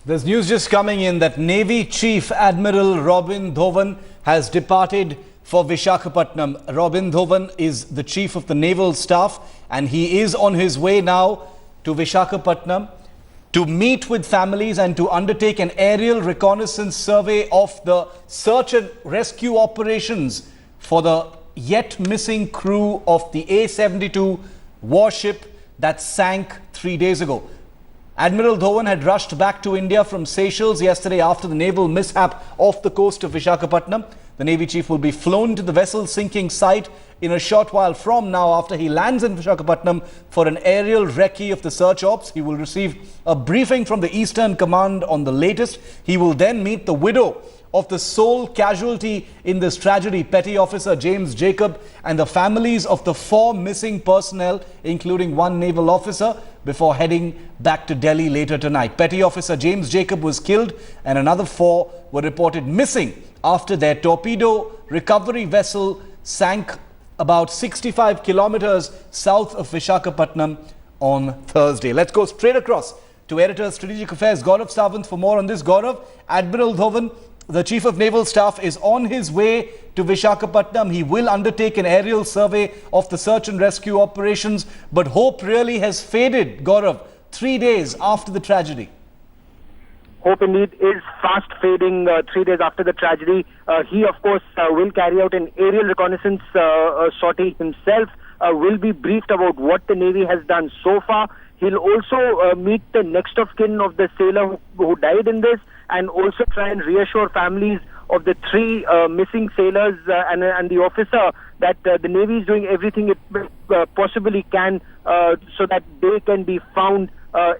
There's news just coming in that Navy Chief Admiral Robin Dhawan has departed for Visakhapatnam. Robin Dhawan is the Chief of the Naval Staff and he is on his way now to Visakhapatnam to meet with families and to undertake an aerial reconnaissance survey of the search and rescue operations for the yet missing crew of the A-72 warship that sank 3 days ago. Admiral Dhawan had rushed back to India from Seychelles yesterday after the naval mishap off the coast of Visakhapatnam. The Navy chief will be flown to the vessel sinking site in a short while from now after he lands in Visakhapatnam for an aerial recce of the search ops. He will receive a briefing from the Eastern Command on the latest. He will then meet the widow of the sole casualty in this tragedy, Petty Officer James Jacob, and the families of the 4 missing personnel, including 1 naval officer, before heading back to Delhi later tonight. Petty Officer James Jacob was killed and another 4 were reported missing after their torpedo recovery vessel sank about 65 kilometers south of Visakhapatnam on Thursday. Let's go straight across to Editor Strategic Affairs Gaurav Sawant for more on this. Gaurav, Admiral Dhawan, the Chief of Naval Staff, is on his way to Visakhapatnam. He will undertake an aerial survey of the search and rescue operations, but hope really has faded, Gaurav, 3 days after the tragedy. Hope indeed is fast fading 3 days after the tragedy. He, of course, will carry out an aerial reconnaissance sortie himself, will be briefed about what the Navy has done so far. He'll also meet the next of kin of the sailor who died in this, and also try and reassure families of the 3 missing sailors and the officer that the Navy is doing everything it possibly can so that they can be found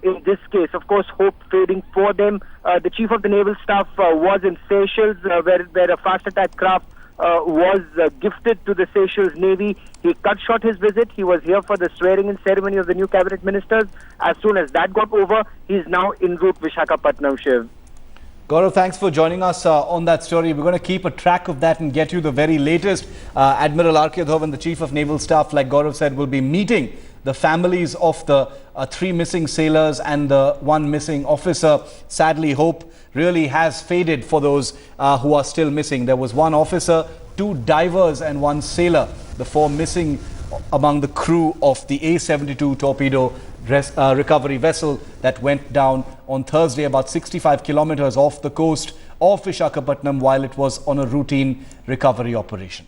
in this case. Of course, hope fading for them. The Chief of the Naval Staff was in Seychelles where a fast attack craft was gifted to the Seychelles Navy. He cut short his visit. He was here for the swearing-in ceremony of the new cabinet ministers. As soon as that got over, he is now en route Visakhapatnam, Shiv. Gaurav, thanks for joining us on that story. We're going to keep a track of that and get you the very latest. Admiral R.K. Dhawan, the Chief of Naval Staff, like Gaurav said, will be meeting the families of the 3 missing sailors and the 1 missing officer. Sadly, hope really has faded for those who are still missing. There was 1 officer, 2 divers and 1 sailor. The 4 missing among the crew of the A-72 torpedo recovery vessel that went down on Thursday about 65 kilometers off the coast of Visakhapatnam while it was on a routine recovery operation.